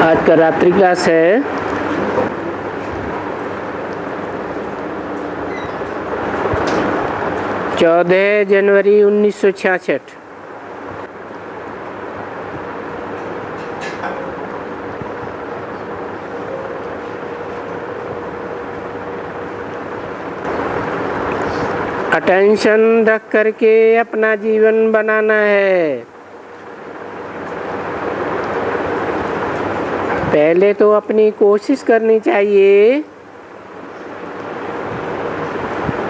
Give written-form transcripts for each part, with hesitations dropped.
आज का रात्रि क्लास है 14 जनवरी 1966। अटेंशन रख करके अपना जीवन बनाना है। पहले तो अपनी कोशिश करनी चाहिए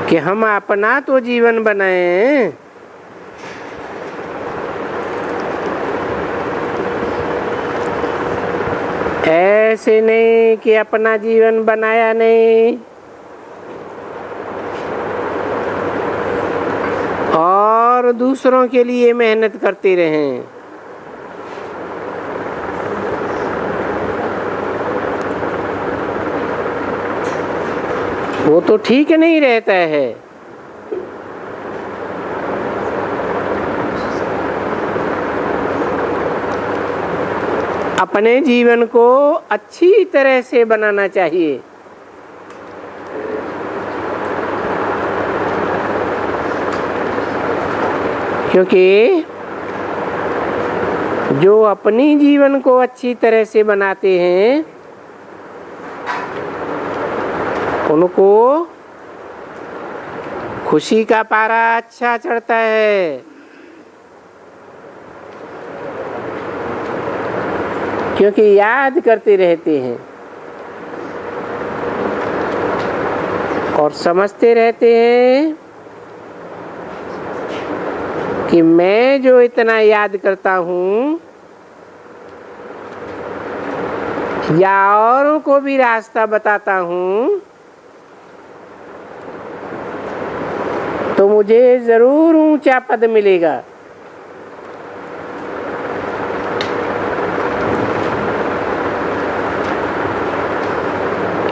कि हम अपना तो जीवन बनाएं। ऐसे नहीं कि अपना जीवन बनाया नहीं और दूसरों के लिए मेहनत करते रहें। वो तो ठीक नहीं रहता है। अपने जीवन को अच्छी तरह से बनाना चाहिए। क्योंकि जो अपनी जीवन को अच्छी तरह से बनाते हैं उनको खुशी का पारा अच्छा चढ़ता है। क्योंकि याद करते रहते हैं और समझते रहते हैं कि मैं जो इतना याद करता हूँ या औरों को भी रास्ता बताता हूँ तो मुझे जरूर ऊंचा पद मिलेगा।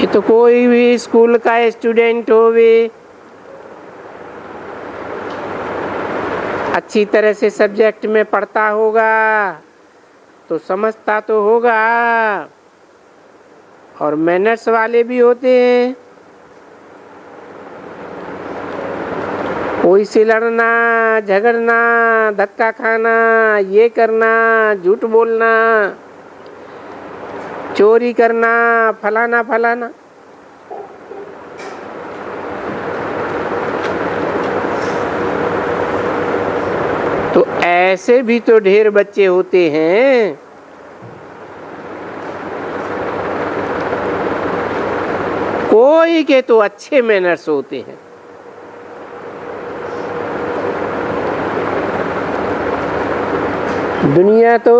ये तो कोई भी स्कूल का स्टूडेंट होवे, अच्छी तरह से सब्जेक्ट में पढ़ता होगा तो समझता तो होगा। और मैनर्स वाले भी होते हैं। कोई से लड़ना, झगड़ना, धक्का खाना, ये करना, झूठ बोलना, चोरी करना, फलाना फलाना। तो ऐसे भी तो ढेर बच्चे होते हैं। कोई के तो अच्छे मैनर्स होते हैं। दुनिया तो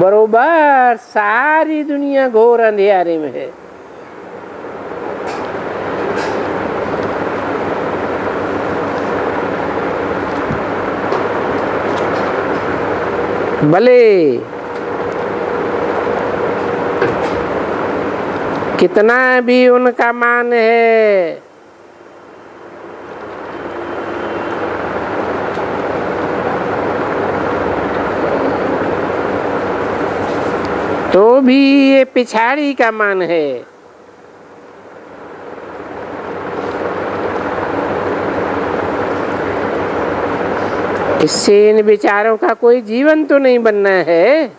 बरोबर सारी दुनिया घोर अंधेरे में है। भले कितना भी उनका मान है, तो भी ये पिछाड़ी का मान है। इससे इन विचारों का कोई जीवन तो नहीं बनना है।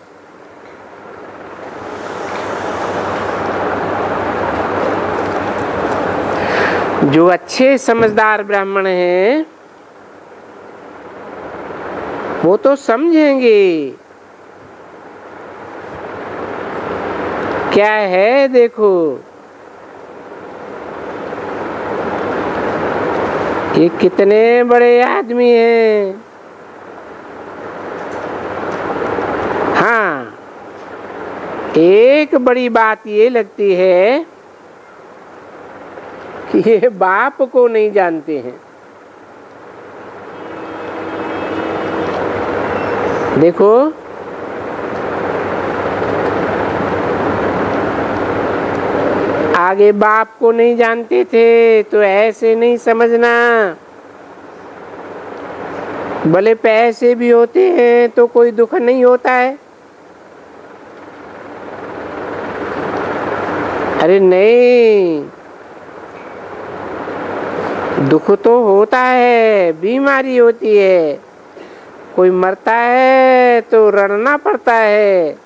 जो अच्छे समझदार ब्राह्मण हैं वो तो समझेंगे क्या है। देखो ये कितने बड़े आदमी हैं। हाँ, एक बड़ी बात ये लगती है कि ये बाप को नहीं जानते हैं। देखो आगे बाप को नहीं जानते थे तो ऐसे नहीं समझना। भले पैसे भी होते हैं तो कोई दुख नहीं होता है। अरे नहीं, दुख तो होता है, बीमारी होती है, कोई मरता है तो रड़ना पड़ता है,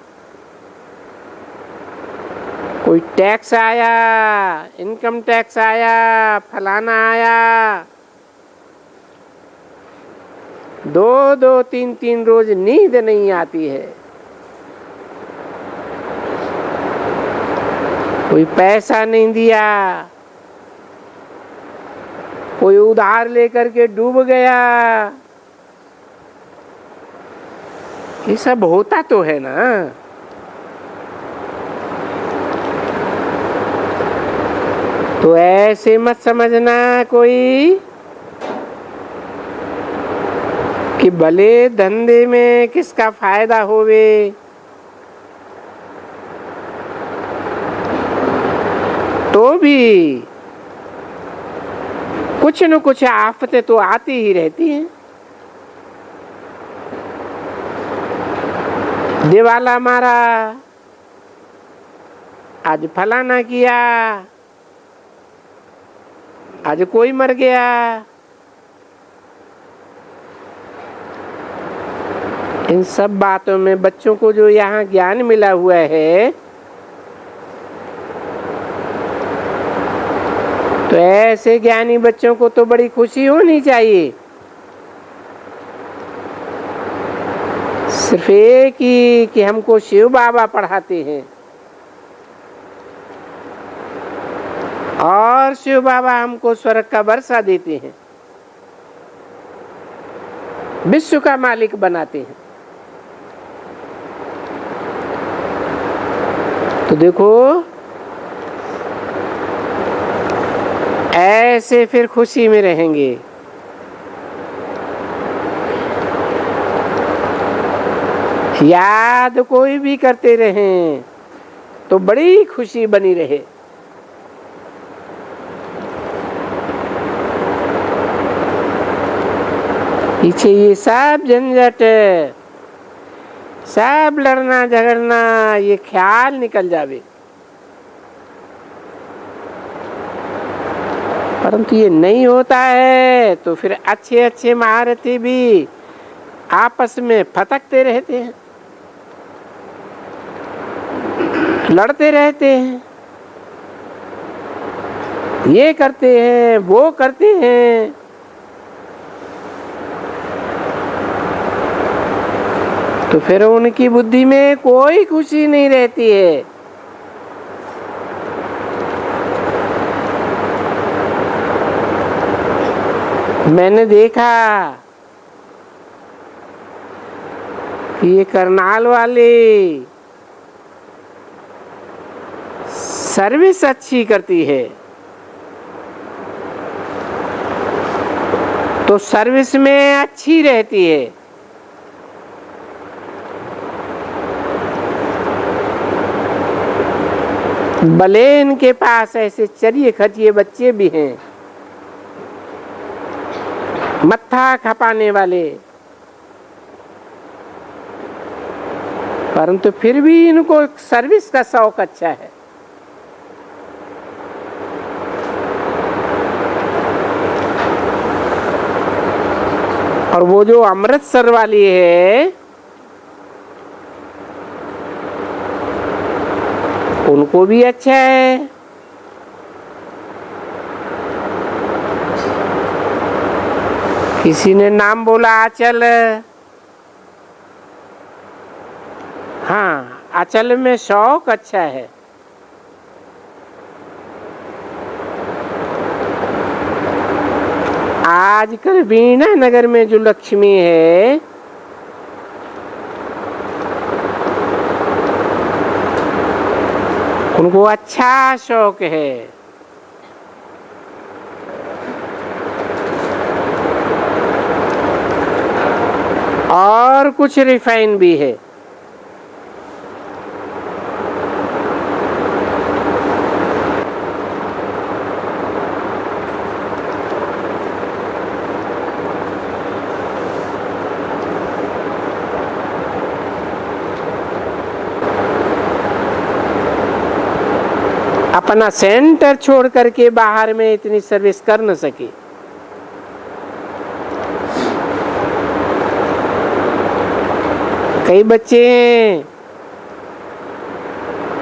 कोई टैक्स आया, इनकम टैक्स आया, फलाना आया, 2-2, 3-3 रोज नींद नहीं आती है। कोई पैसा नहीं दिया, कोई उधार लेकर के डूब गया, ये सब होता तो है ना। तो ऐसे मत समझना कोई कि भले धंधे में किसका फायदा होवे, तो भी कुछ न कुछ आफतें तो आती ही रहती हैं। दिवाला मारा, आज फलाना किया, आज कोई मर गया। इन सब बातों में बच्चों को जो यहाँ ज्ञान मिला हुआ है, तो ऐसे ज्ञानी बच्चों को तो बड़ी खुशी होनी चाहिए। सिर्फ एक ही कि हमको शिव बाबा पढ़ाते हैं और शिव बाबा हमको स्वर्ग का वर्षा देते हैं, विश्व का मालिक बनाते हैं। तो देखो, ऐसे फिर खुशी में रहेंगे। याद कोई भी करते रहें तो बड़ी खुशी बनी रहे। पीछे ये सब झंझट, सब लड़ना झगड़ना, ये ख्याल निकल जावे। परंतु ये नहीं होता है तो फिर अच्छे अच्छे महारथी भी आपस में फटकते रहते हैं, लड़ते रहते हैं, ये करते हैं, वो करते हैं। तो फिर उनकी बुद्धि में कोई खुशी नहीं रहती है। मैंने देखा कि ये करनाल वाले सर्विस अच्छी करती है, तो सर्विस में अच्छी रहती है। भले इनके पास ऐसे चरिए खचिए बच्चे भी हैं, मत्था खपाने वाले, परंतु फिर भी इनको सर्विस का शौक अच्छा है। और वो जो अमृतसर वाली है, उनको भी अच्छा है। किसी ने नाम बोला आंचल, हाँ, आंचल में शौक अच्छा है। आजकल वीणा नगर में जो लक्ष्मी है, उनको अच्छा शौक है। और कुछ रिफाइन भी है। अपना सेंटर छोड़ करके बाहर में इतनी सर्विस कर न सके। कई बच्चे हैं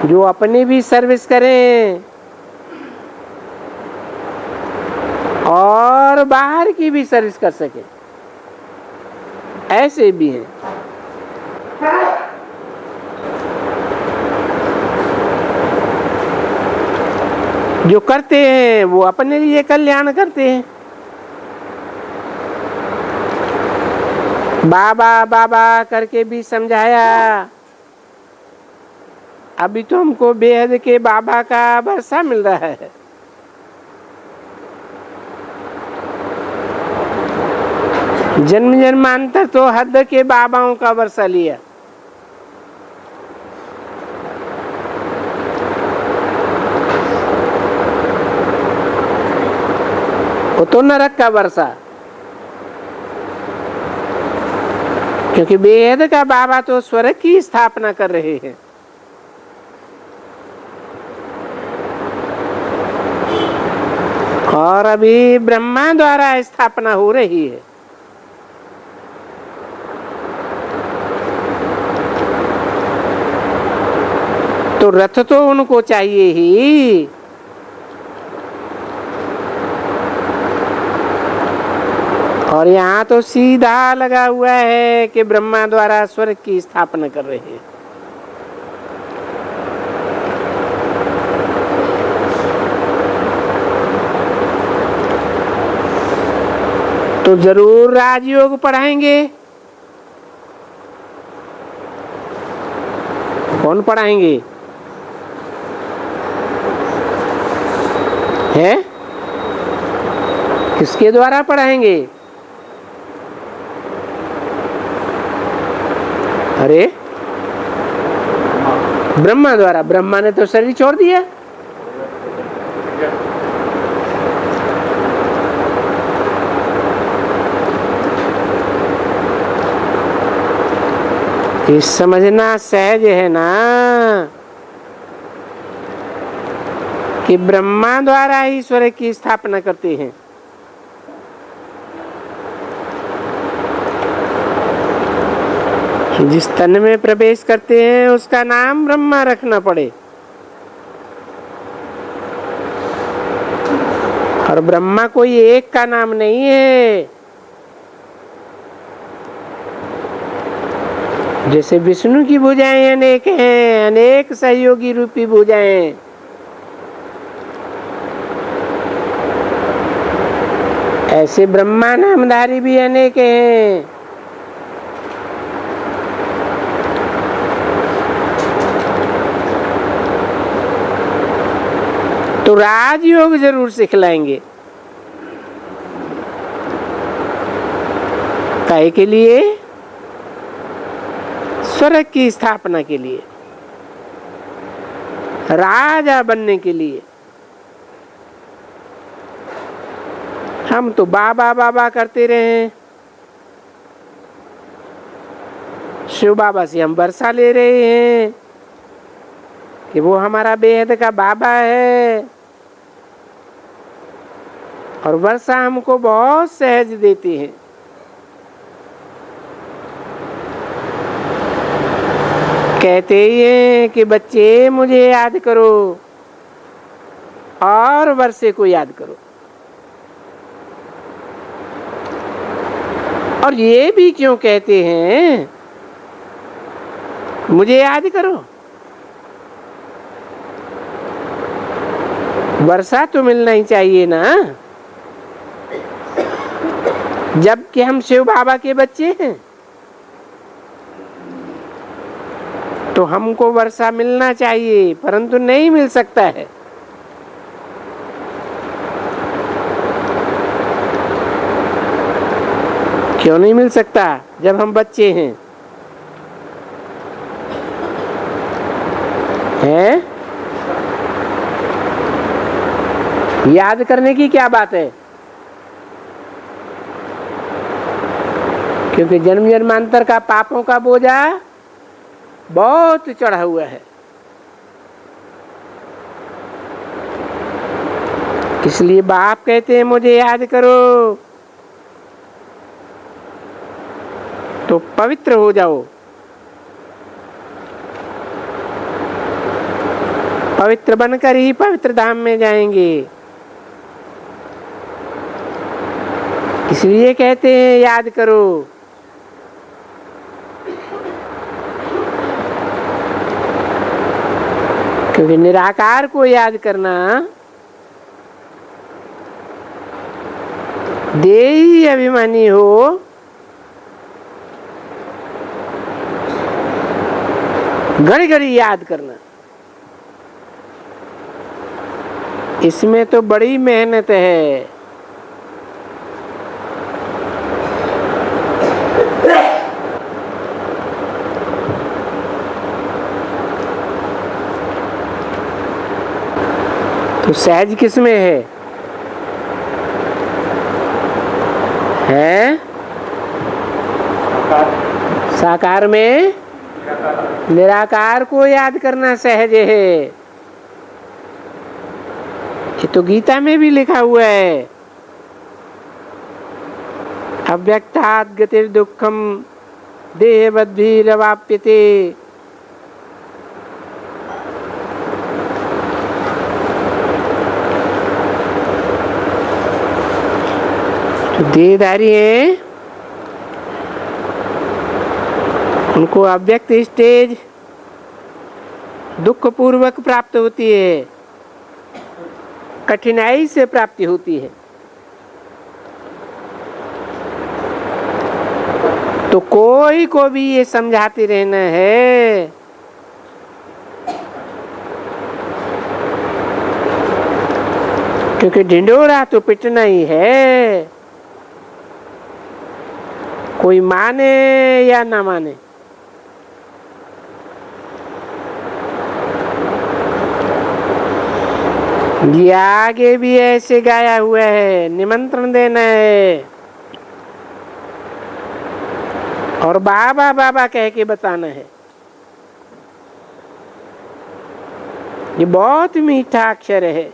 जो अपनी भी सर्विस करें और बाहर की भी सर्विस कर सके, ऐसे भी हैं। जो करते हैं वो अपने लिए कल्याण करते हैं। बाबा बाबा करके भी समझाया, अभी तो हमको बेहद के बाबा का वर्षा मिल रहा है। जन्म जन्मांतर तो हद के बाबाओं का वर्षा लिया। वो तो नरक का वर्षा, क्योंकि बेहद का बाबा तो स्वर्ग की स्थापना कर रहे हैं। और अभी ब्रह्मा द्वारा स्थापना हो रही है। तो रथ तो उनको चाहिए ही। और यहाँ तो सीधा लगा हुआ है कि ब्रह्मा द्वारा स्वर्ग की स्थापना कर रहे हैं। तो जरूर राजयोग पढ़ाएंगे। कौन पढ़ाएंगे? है? किसके द्वारा पढ़ाएंगे? अरे ब्रह्मा द्वारा। ब्रह्मा ने तो शरीर छोड़ दिया। ये समझना सहज है ना कि ब्रह्मा द्वारा ही ईश्वर की स्थापना करते हैं। जिस तन में प्रवेश करते हैं उसका नाम ब्रह्मा रखना पड़े। और ब्रह्मा कोई एक का नाम नहीं है। जैसे विष्णु की भुजाएं अनेक हैं, अनेक सहयोगी रूपी भुजाएं, ऐसे ब्रह्मा नामधारी भी अनेक हैं। तो राजयोग जरूर सिखलाएंगे। काहे के लिए? स्वर्ग की स्थापना के लिए, राजा बनने के लिए। हम तो बाबा बाबा करते रहे। शिव बाबा से हम वर्षा ले रहे हैं कि वो हमारा बेहद का बाबा है और वर्षा हमको बहुत सहज देती है। कहते ही हैं कि बच्चे मुझे याद करो और वर्षे को याद करो। और ये भी क्यों कहते हैं मुझे याद करो? वर्षा तो मिलना ही चाहिए ना, जबकि हम शिव बाबा के बच्चे हैं। तो हमको वर्षा मिलना चाहिए, परंतु नहीं मिल सकता है। क्यों नहीं मिल सकता? जब हम बच्चे हैं। हैं? याद करने की क्या बात है? क्योंकि जन्म जन्मांतर का पापों का बोझा बहुत चढ़ा हुआ है। इसलिए बाप कहते हैं मुझे याद करो, तो पवित्र हो जाओ। पवित्र बनकर ही पवित्र धाम में जाएंगे। इसलिए कहते हैं याद करो। क्योंकि निराकार को याद करना देही अभिमानी हो, घड़ी घड़ी याद करना, इसमें तो बड़ी मेहनत है। तो सहज किसमें है? साकार में निराकार को याद करना सहज है। ये तो गीता में भी लिखा हुआ है, अव्यक्तात् गतिर् दुःखम देहवद्भिरवाप्यते। तो देहधारी हैं, उनको अव्यक्त स्टेज दुख पूर्वक प्राप्त होती है, कठिनाई से प्राप्ति होती है। तो कोई को भी ये समझाते रहना है क्योंकि ढिंढोरा तो पिटना ही है, कोई माने या ना माने। ये आगे भी ऐसे गाया हुआ है, निमंत्रण देना है और बाबा बाबा कह के बताना है। ये बहुत मीठा अक्षर है।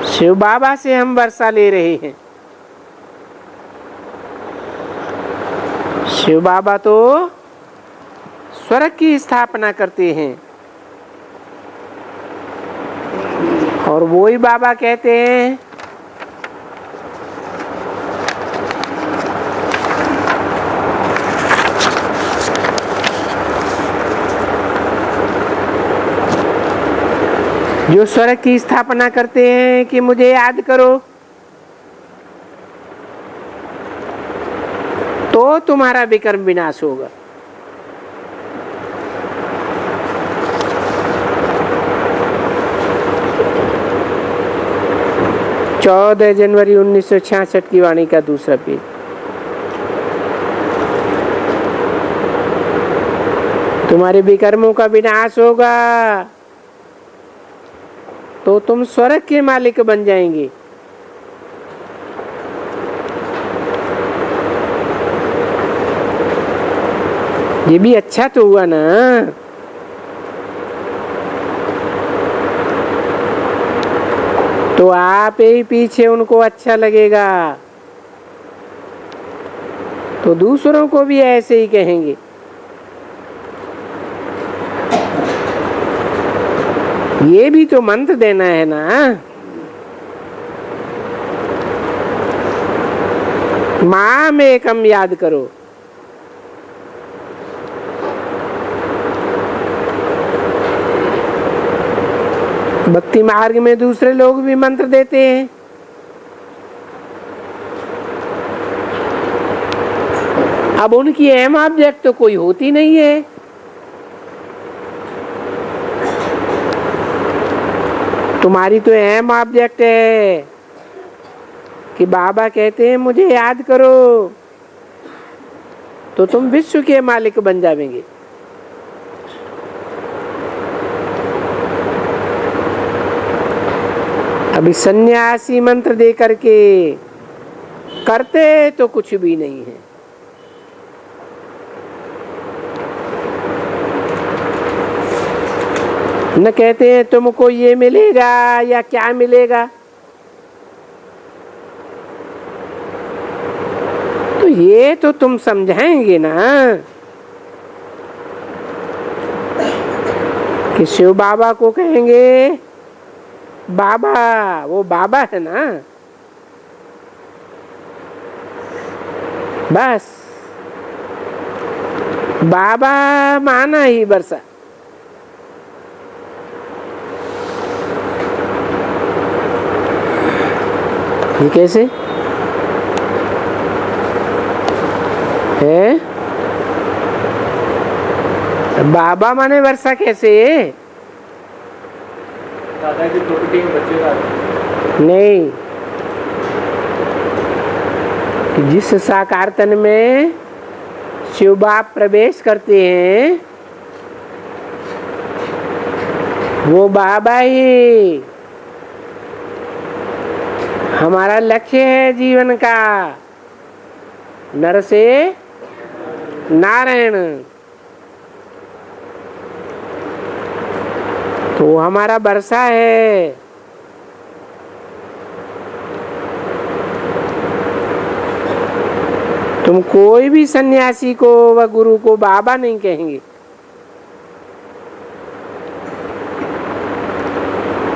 शिव बाबा से हम वर्षा ले रहे हैं। शिव बाबा तो स्वर्ग की स्थापना करते हैं और वो ही बाबा कहते हैं जो स्वर्ग की स्थापना करते हैं कि मुझे याद करो, तो तुम्हारा विकर्म विनाश होगा। चौदह जनवरी 1966 की वाणी का दूसरा पेज। तुम्हारे विकर्मों का विनाश होगा तो तुम स्वर्ग के मालिक बन जाएंगे। ये भी अच्छा तो हुआ ना। तो आप ही पीछे उनको अच्छा लगेगा तो दूसरों को भी ऐसे ही कहेंगे। ये भी तो मंत्र देना है ना। माम एकम याद करो। भक्ति मार्ग में दूसरे लोग भी मंत्र देते हैं। अब उनकी अहम ऑब्जेक्ट तो कोई होती नहीं है। तुम्हारी तो अहम ऑब्जेक्ट है कि बाबा कहते हैं मुझे याद करो, तो तुम विश्व के मालिक बन जाएंगे। अभी सन्यासी मंत्र दे करके करते तो कुछ भी नहीं है। न कहते हैं तुमको ये मिलेगा या क्या मिलेगा। तो ये तो तुम समझाएंगे ना कि शिव बाबा को कहेंगे बाबा, वो बाबा है ना, बस बाबा माना ही बरसा। ये कैसे है? बाबा माने वर्षा कैसे? दादा की प्रॉपर्टी में बच्चे का नहीं, जिस साकार तन में शिव बाप प्रवेश करते हैं वो बाबा ही हमारा लक्ष्य है जीवन का, नर से नारायण। तो हमारा वर्षा है। तुम कोई भी सन्यासी को व गुरु को बाबा नहीं कहेंगे,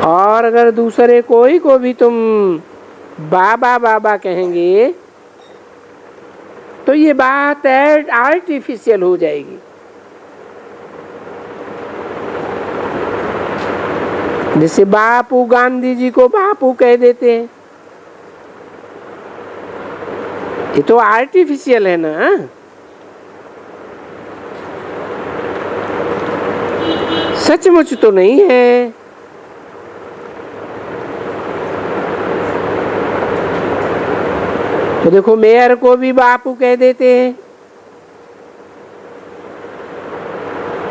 और अगर दूसरे कोई को भी तुम बाबा बाबा कहेंगे तो ये बात आर्टिफिशियल हो जाएगी। जैसे बापू, गांधी जी को बापू कह देते हैं, ये तो आर्टिफिशियल है ना। सचमुच तो नहीं है। तो देखो मेयर को भी बापू कह देते हैं,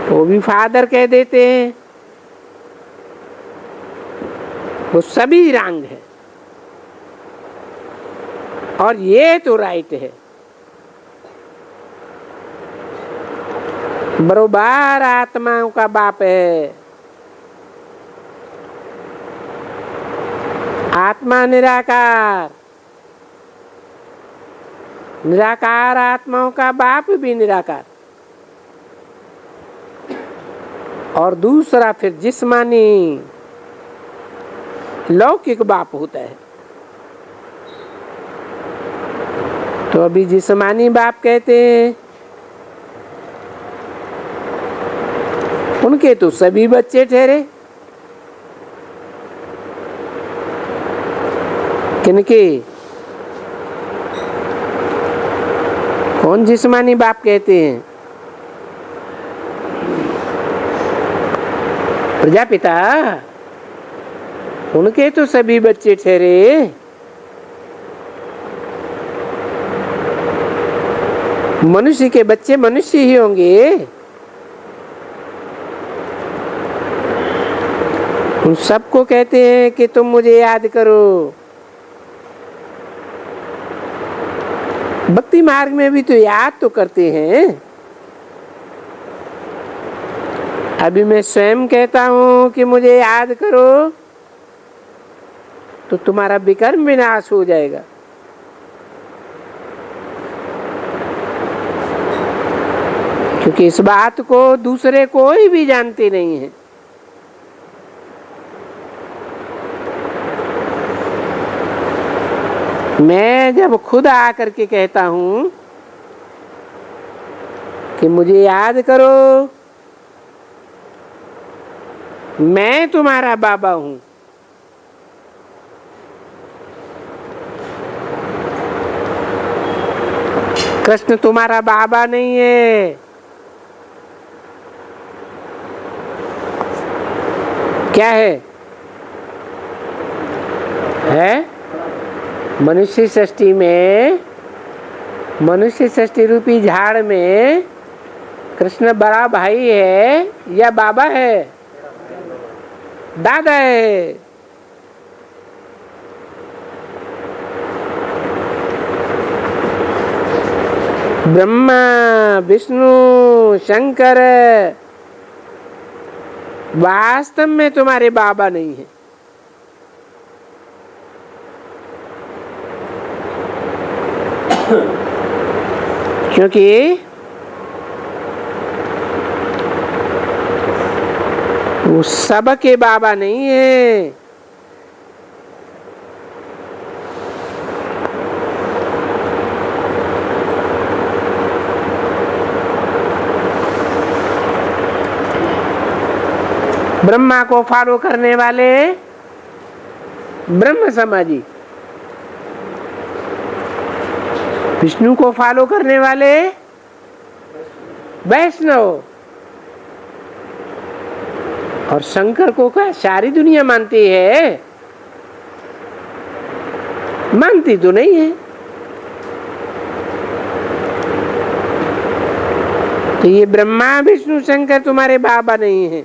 वो भी फादर कह देते हैं, वो सभी रंग है। और ये तो राइट है, बरोबर आत्माओं का बाप है। आत्मा निराकार, निराकार आत्माओं का बाप भी निराकार। और दूसरा फिर जिस्मानी लौकिक बाप होता है। तो अभी जिस्मानी बाप कहते हैं, उनके तो सभी बच्चे ठहरे। किनके? कौन जिस्मानी बाप कहते हैं? प्रजापिता, उनके तो सभी बच्चे ठहरे। मनुष्य के बच्चे मनुष्य ही होंगे। उन सबको कहते हैं कि तुम मुझे याद करो। भक्ति मार्ग में भी तो याद तो करते हैं। अभी मैं स्वयं कहता हूं कि मुझे याद करो तो तुम्हारा विकर्म विनाश हो जाएगा। क्योंकि इस बात को दूसरे कोई भी जानते नहीं है। मैं जब खुद आकर के कहता हूं कि मुझे याद करो, मैं तुम्हारा बाबा हूं, कृष्ण तुम्हारा बाबा नहीं है। क्या है? मनुष्य सृष्टि में, मनुष्य सृष्टि रूपी झाड़ में कृष्ण बड़ा भाई है या बाबा है? दादा है। ब्रह्मा, विष्णु, शंकर वास्तव में तुम्हारे बाबा नहीं है। क्योंकि वो सबके बाबा नहीं है। ब्रह्मा को फॉलो करने वाले ब्रह्म समाजी, विष्णु को फॉलो करने वाले वैष्णव, और शंकर को क्या सारी दुनिया मानती है? मानती तो नहीं है। तो ये ब्रह्मा विष्णु शंकर तुम्हारे बाबा नहीं है,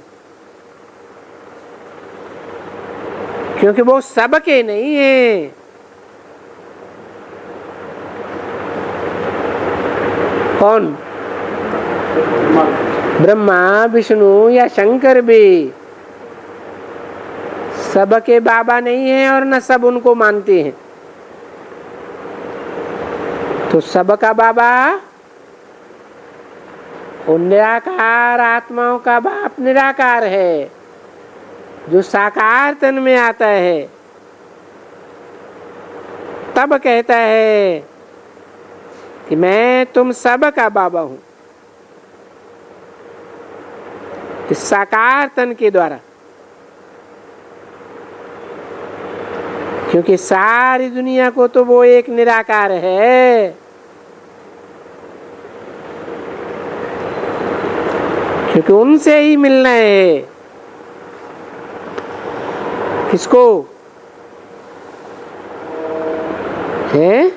क्योंकि वो सबके नहीं है। कौन? ब्रह्मा विष्णु या शंकर भी सबके बाबा नहीं है, और न सब उनको मानते हैं। तो सबका बाबा वो निराकार आत्माओं का बाप निराकार है, जो साकार तन में आता है, तब कहता है कि मैं तुम सब का बाबा हूं, इस साकार तन के द्वारा। क्योंकि सारी दुनिया को तो वो एक निराकार है। क्योंकि उनसे ही मिलना है। किसको है?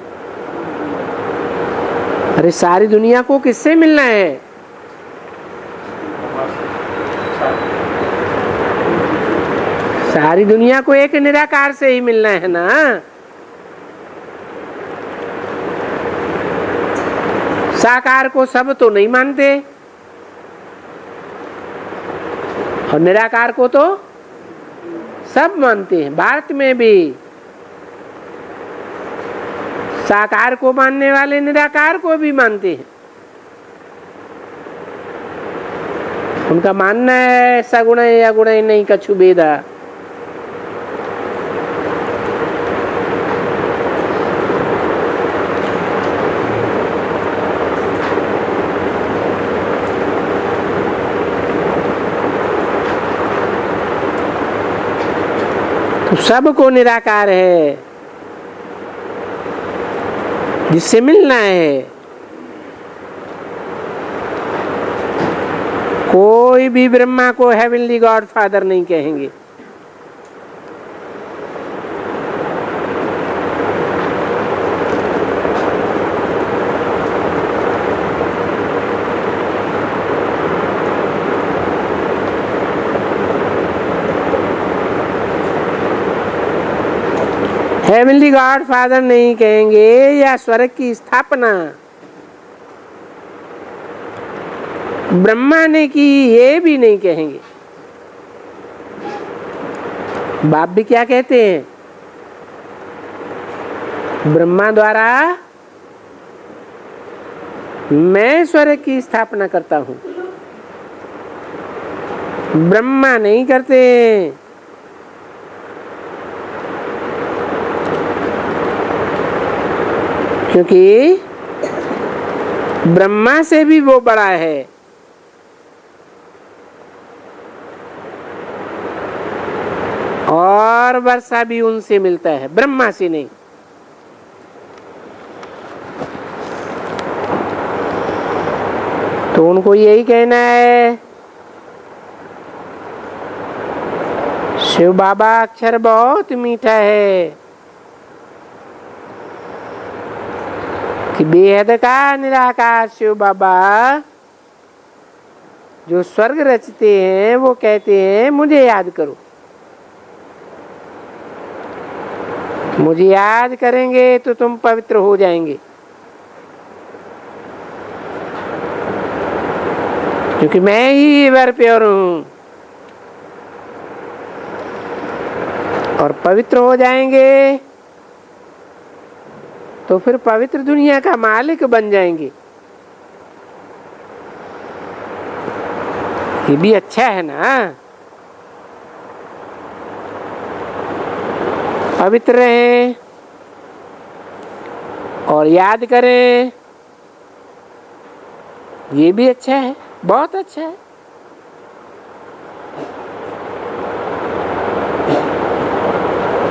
अरे सारी दुनिया को किससे मिलना है? सारी दुनिया को एक निराकार से ही मिलना है ना। साकार को सब तो नहीं मानते, और निराकार को तो सब मानते हैं। भारत में भी साकार को मानने वाले निराकार को भी मानते हैं। उनका मानना है सगुण या गुण नहीं कछु भेदा। तो सबको निराकार है, जिससे मिलना है। कोई भी ब्रह्मा को हेवनली गॉड फादर नहीं कहेंगे। हेवनली गॉड फादर नहीं कहेंगे, या स्वर्ग की स्थापना ब्रह्मा ने की, ये भी नहीं कहेंगे। बाप भी क्या कहते हैं? ब्रह्मा द्वारा मैं स्वर्ग की स्थापना करता हूं। ब्रह्मा नहीं करते। क्योंकि ब्रह्मा से भी वो बड़ा है। और वर्षा भी उनसे मिलता है, ब्रह्मा से नहीं। तो उनको यही कहना है, शिव बाबा अक्षर बहुत मीठा है, कि बेहद का निराकार शिव बाबा जो स्वर्ग रचते हैं, वो कहते हैं मुझे याद करो। मुझे याद करेंगे तो तुम पवित्र हो जाएंगे। क्योंकि मैं ही एवर प्योर हूं। और पवित्र हो जाएंगे तो फिर पवित्र दुनिया का मालिक बन जाएंगे। ये भी अच्छा है ना। पवित्र रहें और याद करें, ये भी अच्छा है, बहुत अच्छा है।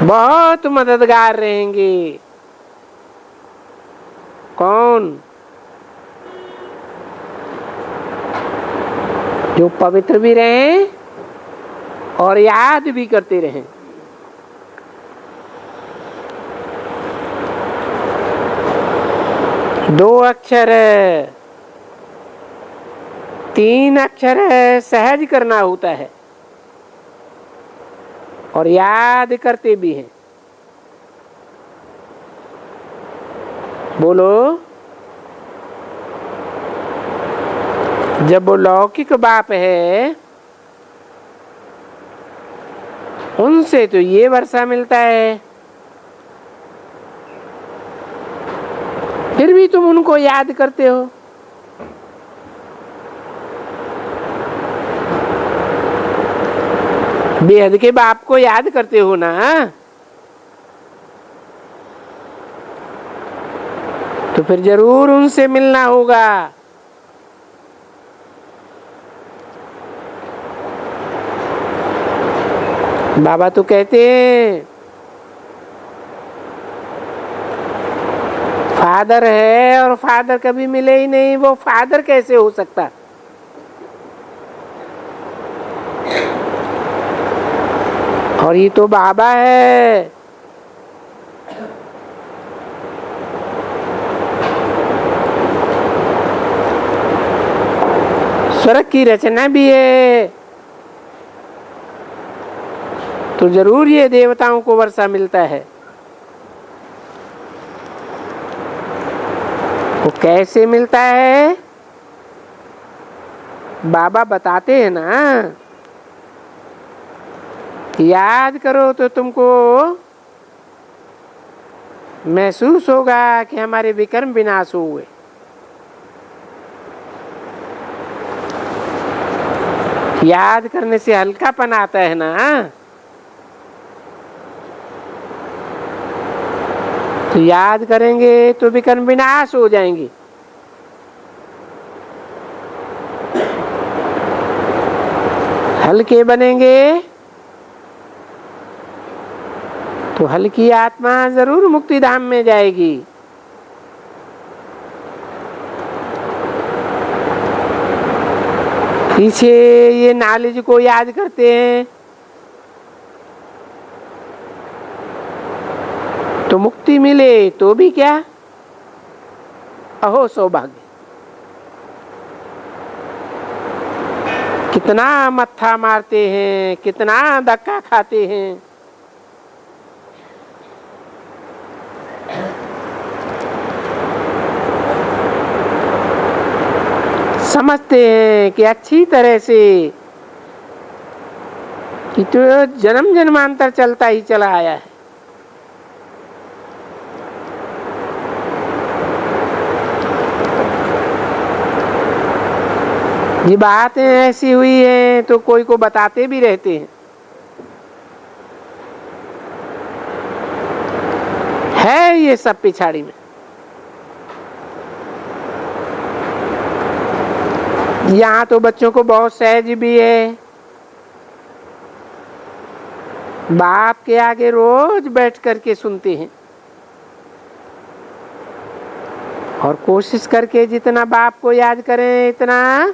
बहुत मददगार रहेंगे। कौन? जो पवित्र भी रहें और याद भी करते रहें। दो अक्षर है, 3 अक्षर है, सहज करना होता है और याद करते भी हैं। बोलो। जब वो लौकिक बाप है उनसे तो ये वर्षा मिलता है, फिर भी तुम उनको याद करते हो। बेहद के बाप को याद करते हो ना, तो फिर जरूर उनसे मिलना होगा। बाबा तो कहते हैं फादर है और फादर कभी मिले ही नहीं, वो फादर कैसे हो सकता? और ये तो बाबा है। स्वर्ग की रचना भी है, तो जरूर ये देवताओं को वर्षा मिलता है। वो कैसे मिलता है बाबा बताते हैं ना। याद करो तो तुमको महसूस होगा कि हमारे विकर्म विनाश हुए। याद करने से हल्कापन आता है ना, तो याद करेंगे तो विकर्म विनाश हो जाएंगे। हल्के बनेंगे तो हल्की आत्मा जरूर मुक्ति धाम में जाएगी। पीछे ये नॉलेज को याद करते हैं तो मुक्ति मिले तो भी क्या, अहो सौभाग्य। कितना मत्था मारते हैं, कितना धक्का खाते हैं। समझते हैं कि अच्छी तरह से कि तो जन्म जन्मांतर चलता ही चला आया है। ये बातें ऐसी हुई हैं तो कोई को बताते भी रहते हैं। है ये सब पिछाड़ी में। यहाँ तो बच्चों को बहुत सहज भी है। बाप के आगे रोज बैठ करके सुनते हैं और कोशिश करके जितना बाप को याद करें इतना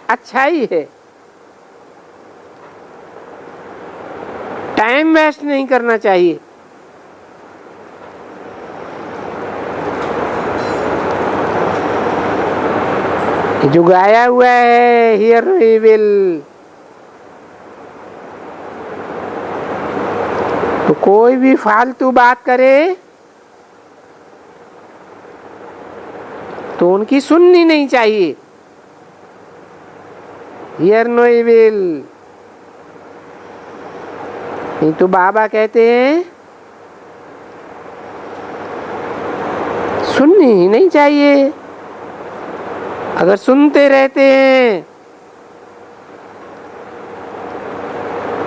अच्छा ही है। टाइम वेस्ट नहीं करना चाहिए। जो गाया हुआ है हियर ही विल, तो कोई भी फालतू बात करे तो उनकी सुननी नहीं चाहिए। हियर नो विल, नहीं तो बाबा कहते हैं सुननी ही नहीं चाहिए। अगर सुनते रहते हैं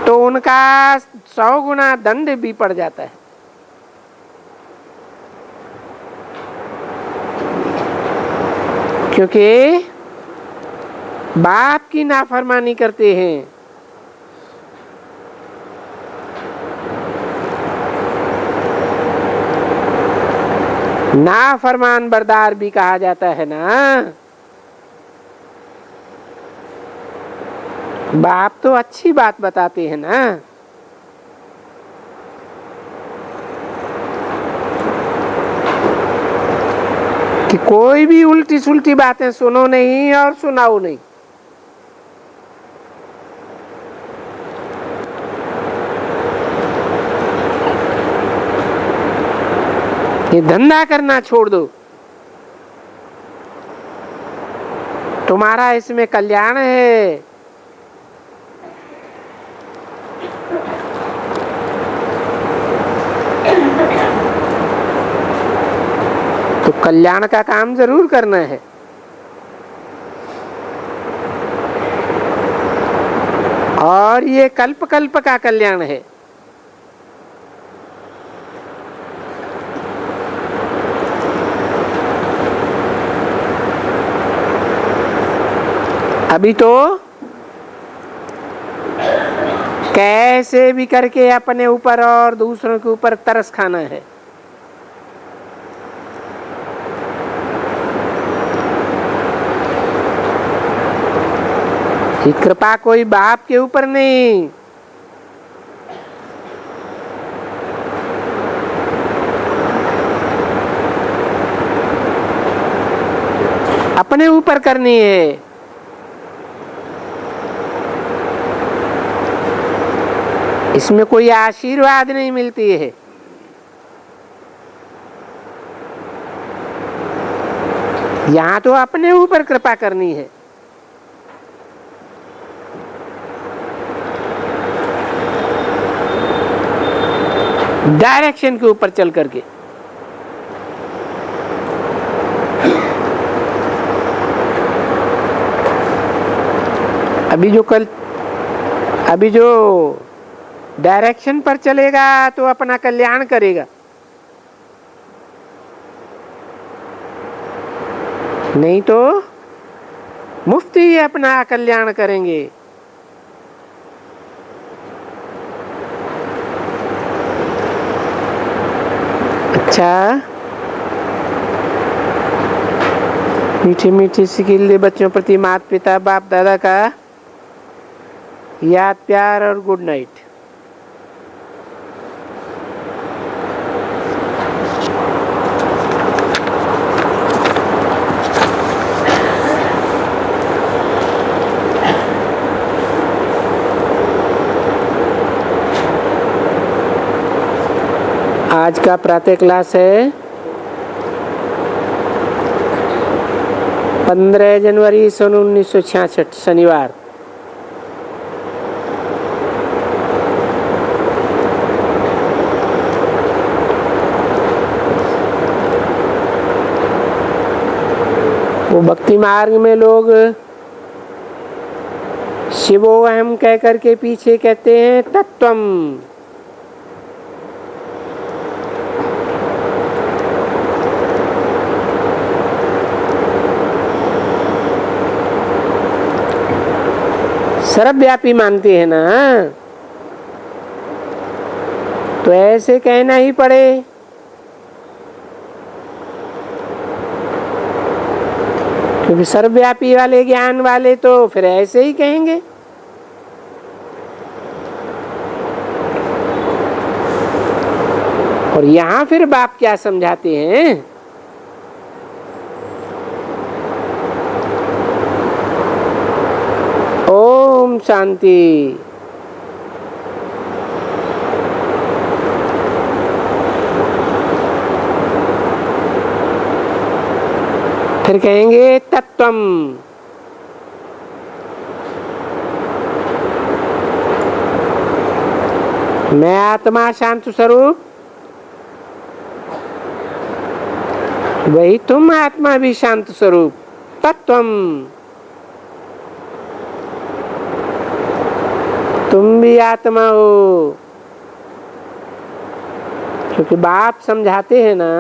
तो उनका 100 गुना दंड भी पड़ जाता है। क्योंकि बाप की नाफरमानी करते हैं। नाफरमान बरदार भी कहा जाता है ना। बाप तो अच्छी बात बताते हैं ना। कि कोई भी उल्टी सुल्टी बातें सुनो नहीं और सुनाओ नहीं। ये धंधा करना छोड़ दो, तुम्हारा इसमें कल्याण है। तो कल्याण का काम जरूर करना है। और ये कल्प कल्प का कल्याण है। अभी तो कैसे भी करके अपने ऊपर और दूसरों के ऊपर तरस खाना है। ये कृपा कोई बाप के ऊपर नहीं, अपने ऊपर करनी है। इसमें कोई आशीर्वाद नहीं मिलती है। यहाँ तो अपने ऊपर कृपा करनी है। डायरेक्शन के ऊपर चल करके। अभी जो डायरेक्शन पर चलेगा तो अपना कल्याण करेगा, नहीं तो मुफ्त ही अपना कल्याण करेंगे। अच्छा, मीठी मीठी सिकील बच्चों प्रति माता पिता बाप दादा का याद प्यार और गुड नाइट। आज का प्रातः क्लास है 15 जनवरी सन 1966 शनिवार। वो भक्ति मार्ग में लोग शिवोहम कह करके पीछे कहते हैं तत्वम। सर्वव्यापी मानते हैं ना, तो ऐसे कहना ही पड़े। क्योंकि सर्वव्यापी वाले ज्ञान वाले तो फिर ऐसे ही कहेंगे। और यहां फिर बाप क्या समझाते हैं? ओम शांति। फिर कहेंगे तत्वम। मैं आत्मा शांत स्वरूप, वही तुम आत्मा भी शांत स्वरूप। तत्वम, तुम भी आत्मा हो। क्योंकि बाप समझाते हैं ना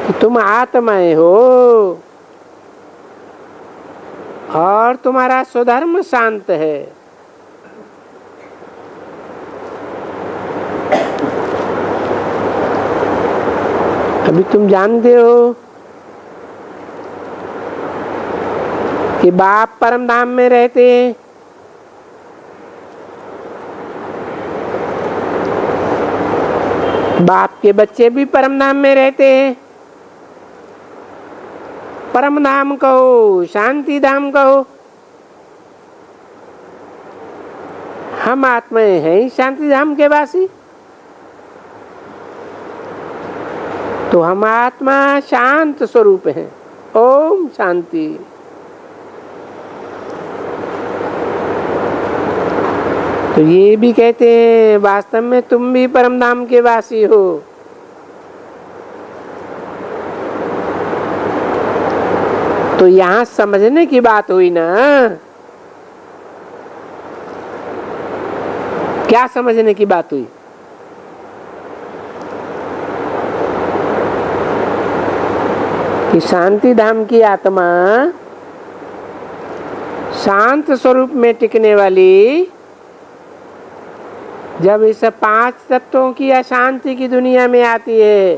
कि तुम आत्माएं हो और तुम्हारा स्वधर्म शांत है। अभी तुम जानते हो कि बाप परम धाम में रहते हैं, बाप के बच्चे भी परम धाम में रहते हैं। परम धाम कहो, शांति धाम कहो, हम आत्माएं हैं ही शांति धाम के वासी। तो हम आत्मा शांत स्वरूप हैं। ओम शांति। तो ये भी कहते हैं वास्तव में तुम भी परम धाम के वासी हो। तो यहाँ समझने की बात हुई ना, क्या समझने की बात हुई? कि शांति धाम की आत्मा शांत स्वरूप में टिकने वाली जब इस 5 तत्वों की अशांति की दुनिया में आती है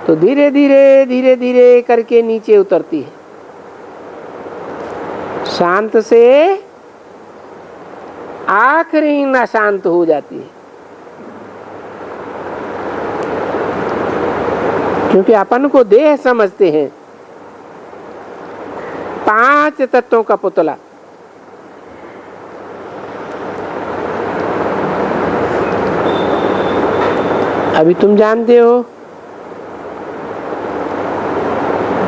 तो धीरे धीरे करके नीचे उतरती है। शांत से आखिरी अशांत हो जाती है। क्योंकि अपन को देह समझते हैं, 5 तत्वों का पुतला। अभी तुम जानते हो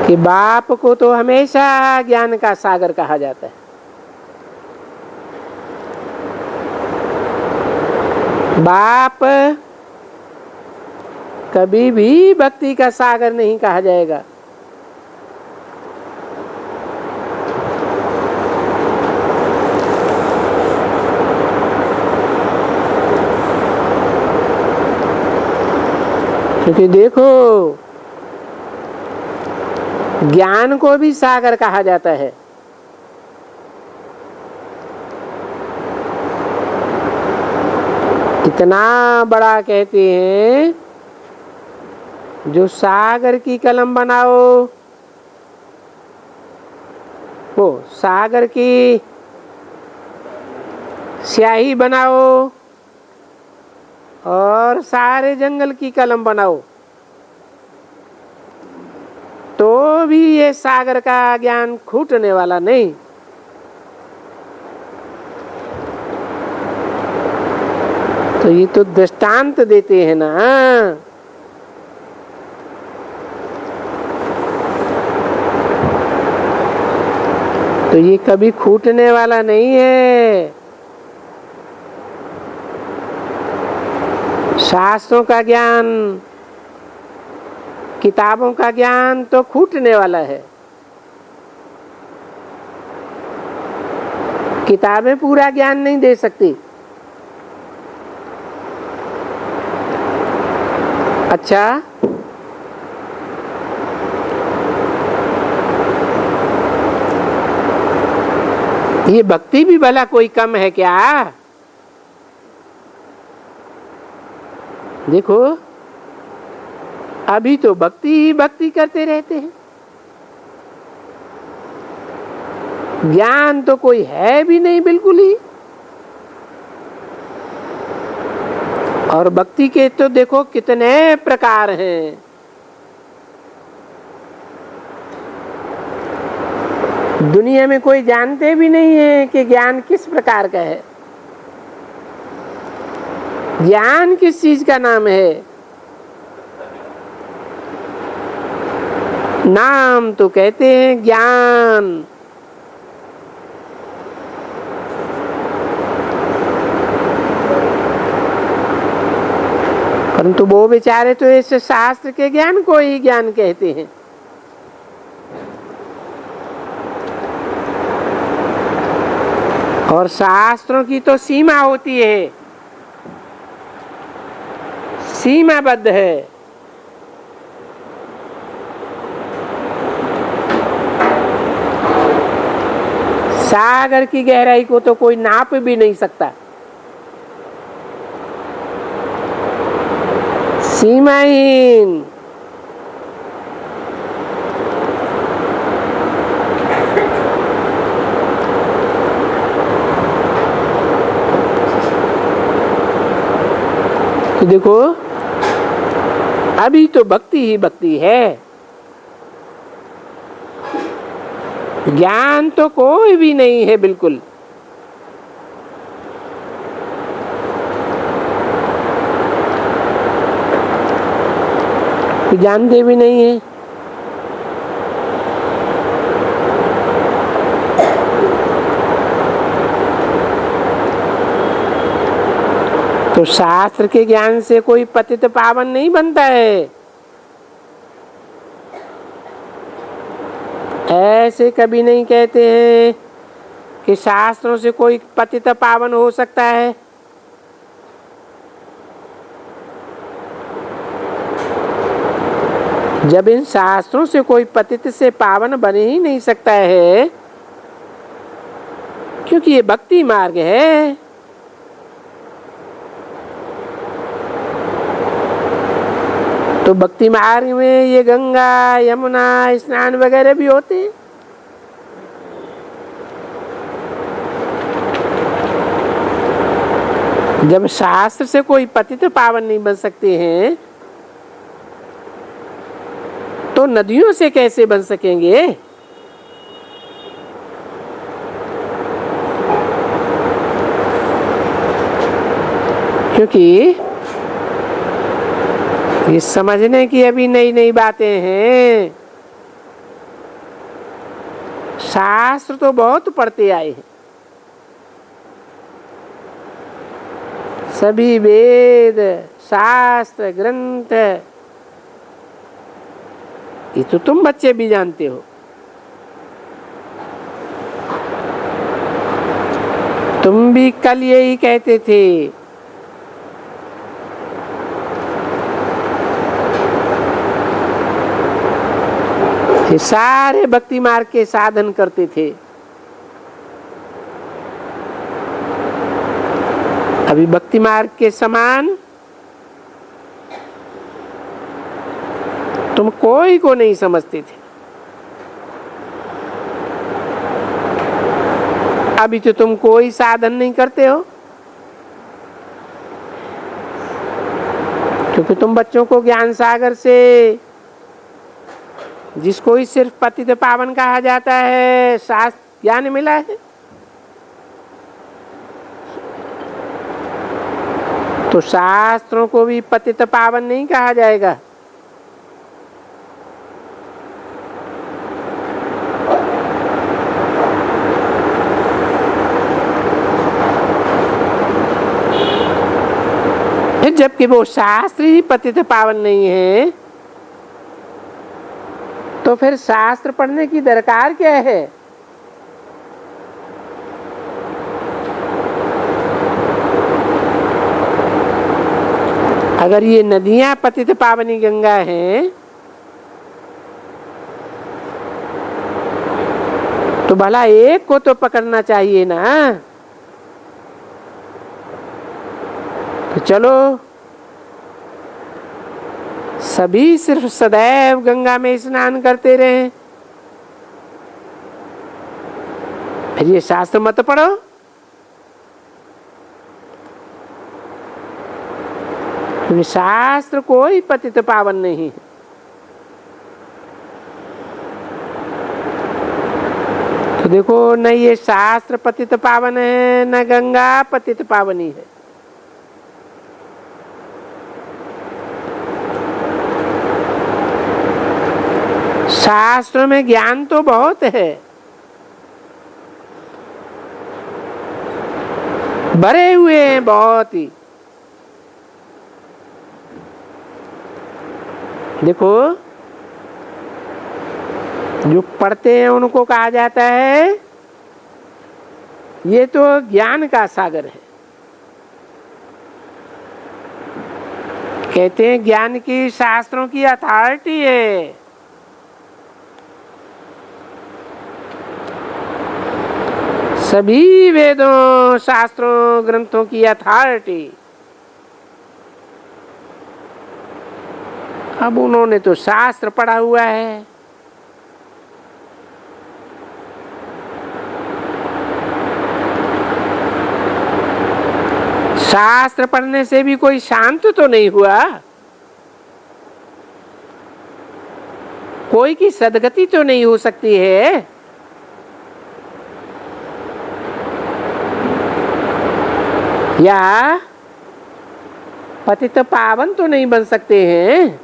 कि बाप को तो हमेशा ज्ञान का सागर कहा जाता है। बाप कभी भी भक्ति का सागर नहीं कहा जाएगा। क्योंकि देखो, ज्ञान को भी सागर कहा जाता है। इतना बड़ा कहते हैं, जो सागर की कलम बनाओ, वो सागर की स्याही बनाओ और सारे जंगल की कलम बनाओ, तो भी ये सागर का ज्ञान खूटने वाला नहीं। तो ये तो दृष्टांत देते हैं ना। तो ये कभी खूटने वाला नहीं है। शास्त्रों का ज्ञान, किताबों का ज्ञान तो खूटने वाला है। किताबें पूरा ज्ञान नहीं दे सकती। अच्छा, ये भक्ति भी भला कोई कम है क्या? देखो, अभी तो भक्ति ही भक्ति करते रहते हैं। ज्ञान तो कोई है भी नहीं बिल्कुल ही। और भक्ति के तो देखो कितने प्रकार हैं। दुनिया में कोई जानते भी नहीं है कि ज्ञान किस प्रकार का है। ज्ञान किस चीज का नाम है? नाम तो कहते हैं ज्ञान, परंतु वो बेचारे तो इस शास्त्र के ज्ञान को ही ज्ञान कहते हैं। और शास्त्रों की तो सीमा होती है, सीमाबद्ध है। सागर की गहराई को तो कोई नाप भी नहीं सकता, सीमाहीन। तो देखो अभी तो भक्ति ही भक्ति है, ज्ञान तो कोई भी नहीं है बिल्कुल। जानते भी नहीं है। तो शास्त्र के ज्ञान से कोई पतित पावन नहीं बनता है, ऐसे कभी नहीं कहते हैं कि शास्त्रों से कोई पतित पावन हो सकता है। जब इन शास्त्रों से कोई पतित से पावन बन ही नहीं सकता है, क्योंकि ये भक्ति मार्ग है। तो भक्ति मार्ग में ये गंगा यमुना स्नान वगैरह भी होते हैं। जब शास्त्र से कोई पतित पावन नहीं बन सकते हैं, तो नदियों से कैसे बन सकेंगे? क्योंकि ये समझने की अभी नई नई बातें हैं। शास्त्र तो बहुत पढ़ते आए हैं, सभी वेद शास्त्र ग्रंथ, ये तो तुम बच्चे भी जानते हो। तुम भी कल यही कहते थे, ये सारे भक्ति मार्ग के साधन करते थे। अभी भक्ति मार्ग के समान तुम कोई को नहीं समझते थे। अभी तो तुम कोई साधन नहीं करते हो, क्योंकि तुम बच्चों को ज्ञान सागर से, जिसको ही सिर्फ पतित पावन कहा जाता है, शास्त्र ज्ञान मिला है। तो शास्त्रों को भी पतित पावन नहीं कहा जाएगा। जबकि वो शास्त्र ही पतित पावन नहीं है, तो फिर शास्त्र पढ़ने की दरकार क्या है? अगर ये नदियां पतित पावनी गंगा हैं, तो भला एक को तो पकड़ना चाहिए ना। तो चलो सभी सिर्फ सदैव गंगा में स्नान करते रहे, फिर ये शास्त्र मत पढ़ो। क्योंकि शास्त्र कोई पतित पावन नहीं है। तो देखो, न ये शास्त्र पतित पावन है, न गंगा पतित पावनी है। शास्त्रों में ज्ञान तो बहुत है, भरे हुए हैं बहुत ही, देखो, जो पढ़ते हैं उनको कहा जाता है ये तो ज्ञान का सागर है। कहते हैं ज्ञान की, शास्त्रों की अथॉरिटी है। सभी वेदों, शास्त्रों, ग्रंथों की अथॉरिटी। अब उन्होंने तो शास्त्र पढ़ा हुआ है, शास्त्र पढ़ने से भी कोई शांत तो नहीं हुआ, कोई की सदगति तो नहीं हो सकती है। या पतित पावन तो नहीं बन सकते हैं।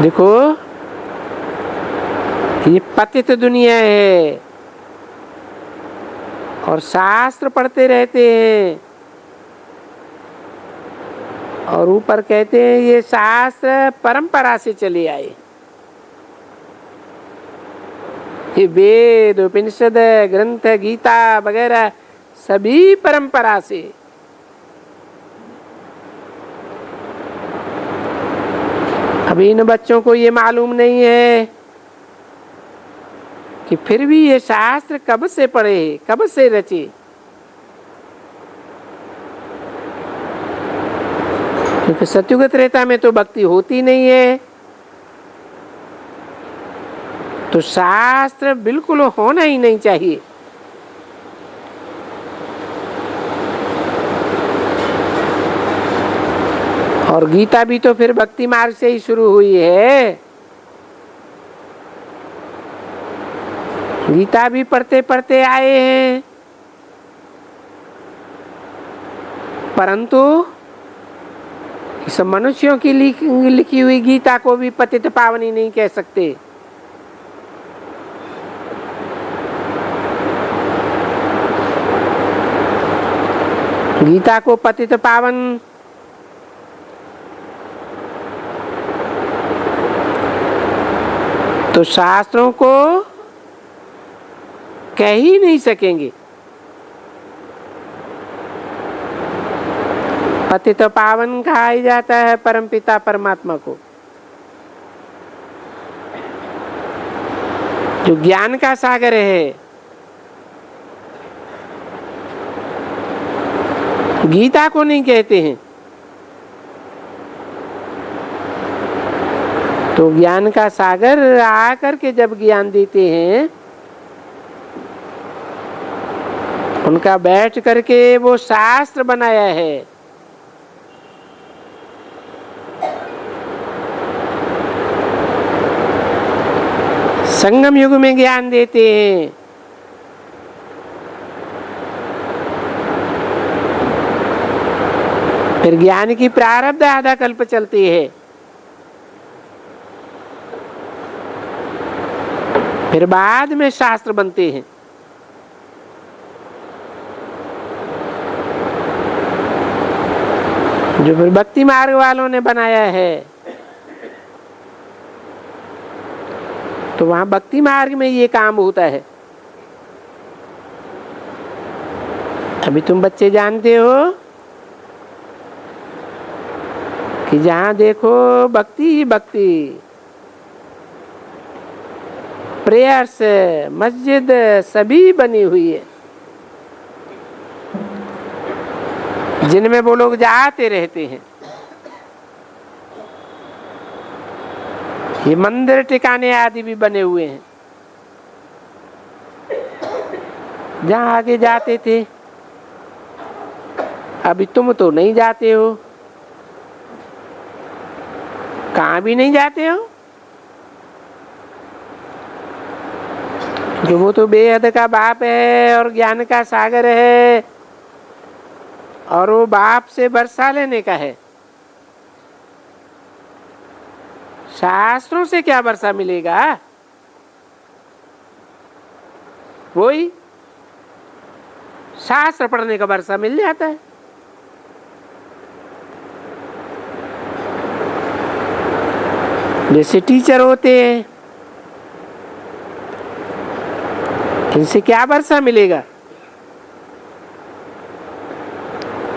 देखो, ये पतित दुनिया है और शास्त्र पढ़ते रहते हैं, और ऊपर कहते हैं ये शास्त्र परंपरा से चले आए। ये वेद, उपनिषद, ग्रंथ, गीता वगैरह सभी परंपरा से। अभी इन बच्चों को ये मालूम नहीं है कि फिर भी ये शास्त्र कब से पढ़े, कब से रचे। क्योंकि सतयुग त्रेता में तो भक्ति होती नहीं है, तो शास्त्र बिल्कुल होना ही नहीं चाहिए। और गीता भी तो फिर भक्ति मार्ग से ही शुरू हुई है। गीता भी पढ़ते पढ़ते आए हैं, परंतु इस मनुष्यों की लिखी हुई गीता को भी पतित पावनी नहीं कह सकते। गीता को पतित पावन तो शास्त्रों को कह ही नहीं सकेंगे। पतित पावन कहा ही जाता है परमपिता परमात्मा को, जो ज्ञान का सागर है। गीता को नहीं कहते हैं। तो ज्ञान का सागर आकर के जब ज्ञान देते हैं, उनका बैठ करके वो शास्त्र बनाया है। संगम युग में ज्ञान देते हैं। फिर ज्ञान की प्रारब्ध आधा कल्प चलती है, फिर बाद में शास्त्र बनते हैं। जो फिर भक्ति मार्ग वालों ने बनाया है, तो वहां भक्ति मार्ग में ये काम होता है। अभी तुम बच्चे जानते हो कि जहां देखो भक्ति ही भक्ति, प्रेयर्स, मस्जिद सभी बनी हुई है, जिनमें वो लोग जाते रहते हैं। ये मंदिर टिकाने आदि भी बने हुए हैं, जहां आगे जाते थे। अभी तुम तो नहीं जाते हो, कहाँ भी नहीं जाते हो, जो वो तो बेहद का बाप है और ज्ञान का सागर है, और वो बाप से बरसा लेने का है। शास्त्रों से क्या वर्षा मिलेगा? वही शास्त्र पढ़ने का वर्षा मिल जाता है। जैसे टीचर होते हैं, इनसे क्या वर्षा मिलेगा?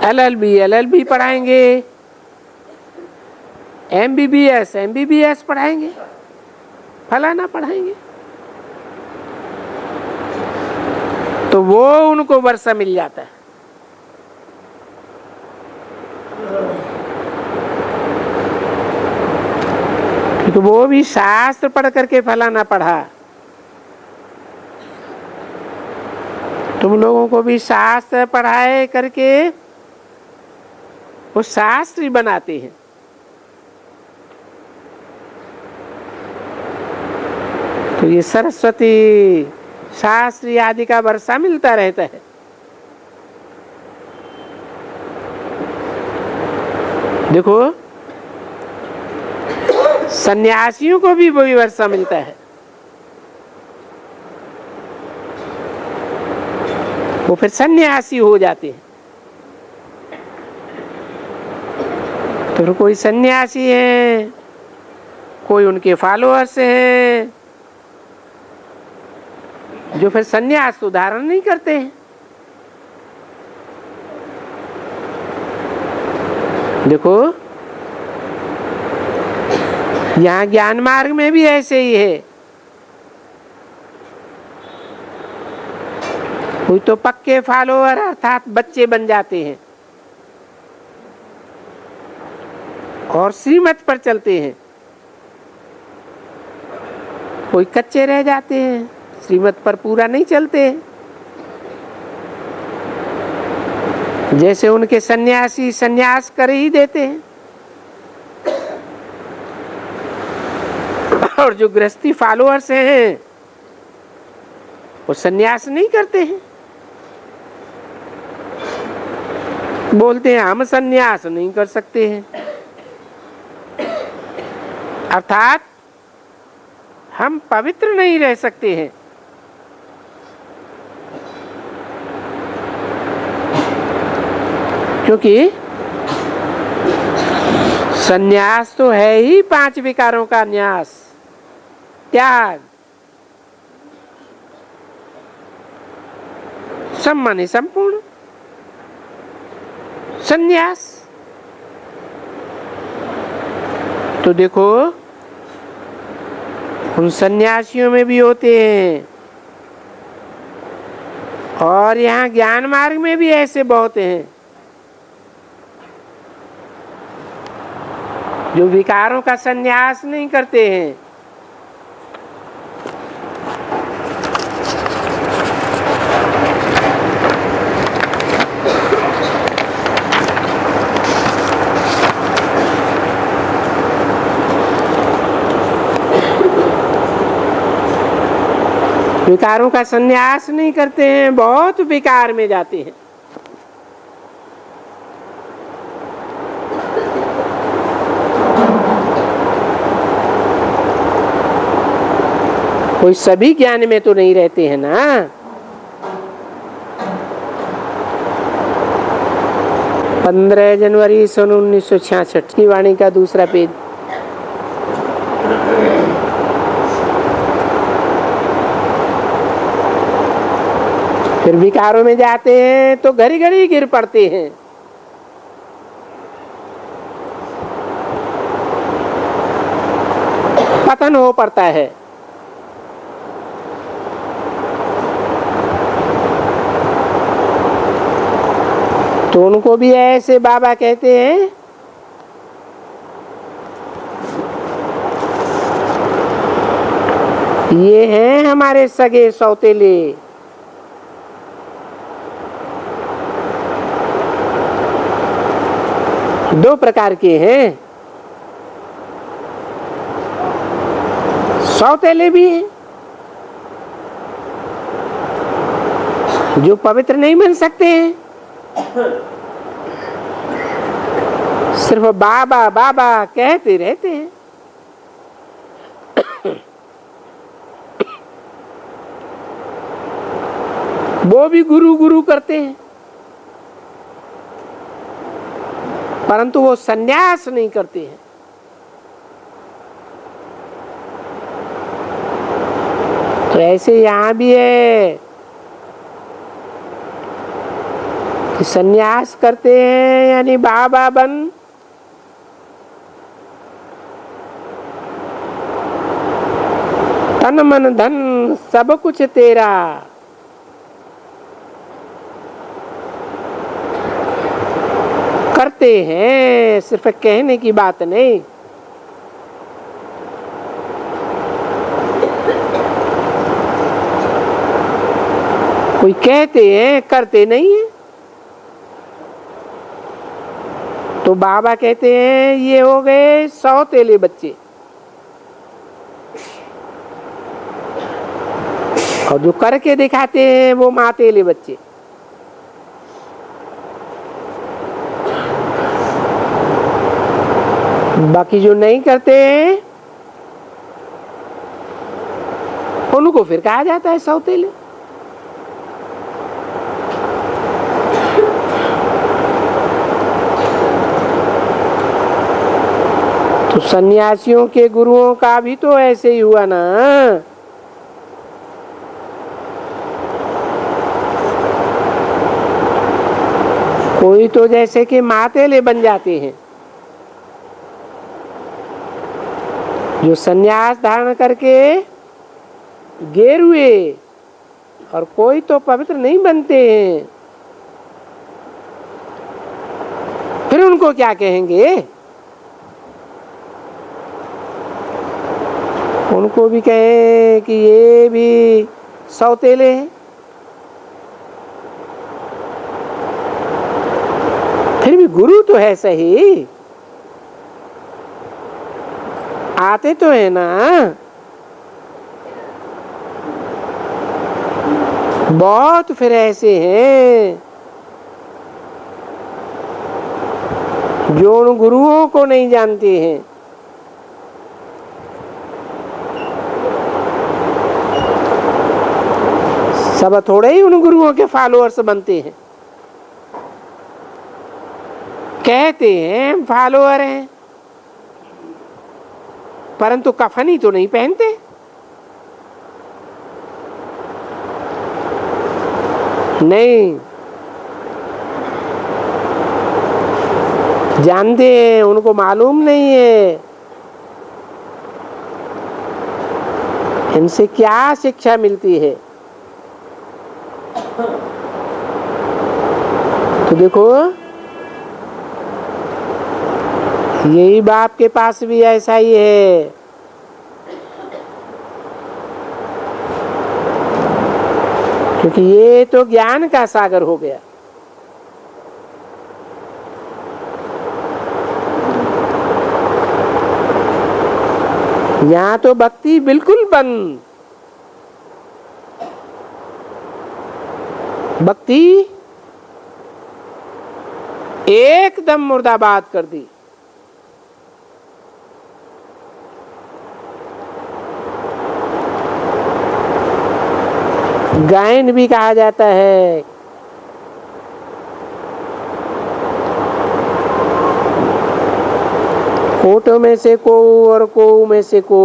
एलएलबी पढ़ाएंगे, एमबीबीएस पढ़ाएंगे, फलाना पढ़ाएंगे, तो वो उनको वर्षा मिल जाता है। क्योंकि वो भी शास्त्र पढ़ करके फलाना पढ़ा। तुम लोगों को भी शास्त्र पढ़ाए करके वो शास्त्री बनाते हैं। तो ये सरस्वती शास्त्री आदि का वर्षा मिलता रहता है। देखो सन्यासियों को भी वही वर्षा मिलता है। वो फिर सन्यासी हो जाते हैं। तो कोई सन्यासी है, कोई उनके फॉलोअर्स हैं, जो फिर सन्यास को धारण नहीं करते हैं। देखो यहाँ ज्ञान मार्ग में भी ऐसे ही है। कोई तो पक्के फॉलोअर अर्थात बच्चे बन जाते हैं और श्रीमत पर चलते हैं। कोई कच्चे रह जाते हैं, श्रीमत पर पूरा नहीं चलते। जैसे उनके सन्यासी सन्यास कर ही देते हैं और जो गृहस्थी फॉलोअर्स हैं वो सन्यास नहीं करते हैं। बोलते हैं हम सन्यास नहीं कर सकते हैं, अर्थात हम पवित्र नहीं रह सकते हैं। क्योंकि सन्यास तो है ही 5 विकारों का न्यास, त्याग, सम्मानी संपूर्ण सन्यास। तो देखो उन सन्यासियों में भी होते हैं और यहाँ ज्ञान मार्ग में भी ऐसे बहुत हैं जो विकारों का सन्यास नहीं करते हैं। विकारों का सन्यास नहीं करते हैं, बहुत विकार में जाते हैं। कोई सभी ज्ञान में तो नहीं रहते हैं ना। 15 जनवरी सन 1966 की वाणी का दूसरा पेज। फिर विकारों में जाते हैं तो घड़ी घड़ी गिर पड़ते हैं। पतन हो पड़ता है। तो उनको भी ऐसे बाबा कहते हैं ये हैं हमारे सगे सौतेले। दो प्रकार के हैं, सौतेले भी हैं जो पवित्र नहीं बन सकते हैं, सिर्फ बाबा बाबा कहते रहते हैं। वो भी गुरु गुरु करते हैं परंतु वो सन्यास नहीं करते हैं। तो ऐसे यहाँ भी है कि सन्यास करते हैं यानी बाबा बन, तन मन धन सब कुछ तेरा, करते हैं, सिर्फ कहने की बात नहीं। कोई कहते हैं करते नहीं है। तो बाबा कहते हैं ये हो गए सौतेले बच्चे, और जो करके दिखाते हैं वो मातेले बच्चे। बाकी जो नहीं करते हैं उनको फिर कहा जाता है सौतेले। तो सन्यासियों के गुरुओं का भी तो ऐसे ही हुआ ना। कोई तो जैसे कि मातेले बन जाते हैं, जो सन्यास धारण करके गेरुए, और कोई तो पवित्र नहीं बनते हैं। फिर उनको क्या कहेंगे? उनको भी कहें कि ये भी सौतेले हैं। फिर भी गुरु तो है सही, आते तो है ना। बहुत फिर ऐसे हैं जो उन गुरुओं को नहीं जानते हैं। सब थोड़े ही उन गुरुओं के फॉलोअर्स बनते हैं। कहते हैं हम फॉलोअर हैं, परंतु कफनी तो नहीं पहनते। नहीं जानते हैं, उनको मालूम नहीं है इनसे क्या शिक्षा मिलती है। तो देखो यही बाप के पास भी ऐसा ही है। क्योंकि ये तो ज्ञान का सागर हो गया। यहाँ तो भक्ति बिल्कुल बंद, भक्ति एकदम मुर्दाबाद कर दी। गायन भी कहा जाता है। कोटों में से को और को में से को।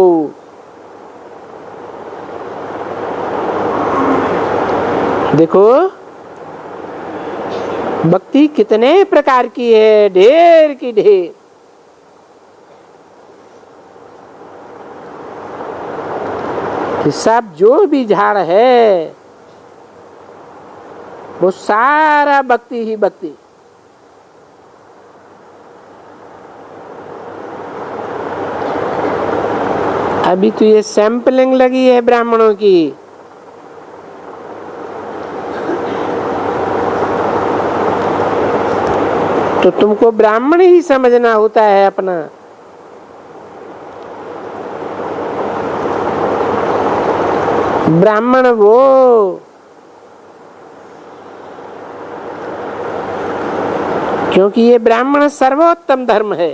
देखो भक्ति कितने प्रकार की है, ढेर की ढेर। सब जो भी झाड़ है वो सारा भक्ति ही भक्ति। अभी तो ये सैंपलिंग लगी है ब्राह्मणों की। तो तुमको ब्राह्मण ही समझना होता है अपना। ब्राह्मण वो क्योंकि ये ब्राह्मण सर्वोत्तम धर्म है।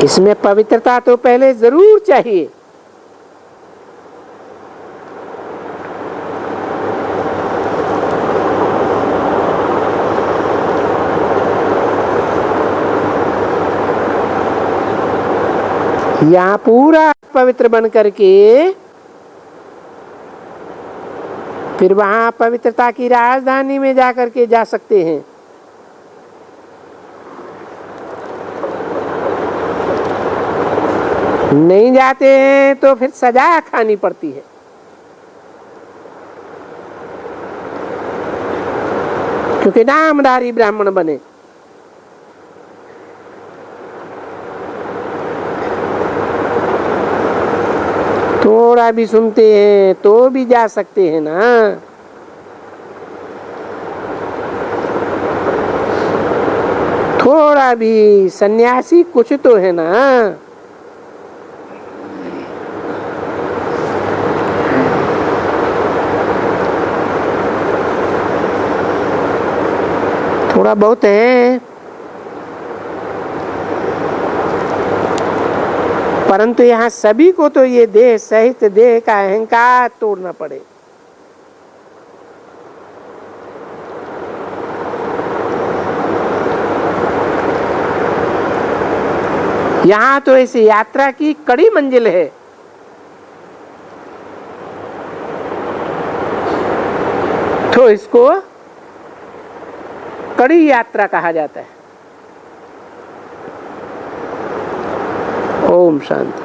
इसमें पवित्रता तो पहले जरूर चाहिए। यहाँ पूरा पवित्र बन करके फिर वहां पवित्रता की राजधानी में जाकर के जा सकते हैं। नहीं जाते हैं तो फिर सजा खानी पड़ती है। क्योंकि नामधारी ब्राह्मण बने। थोड़ा भी सुनते हैं तो भी जा सकते हैं ना। थोड़ा भी सन्यासी कुछ तो है ना। थोड़ा बहुत है, परंतु यहाँ सभी को तो ये देह सहित देह का अहंकार तोड़ना पड़े। यहाँ तो इस यात्रा की कड़ी मंजिल है। तो इसको कड़ी यात्रा कहा जाता है। ओम शांति।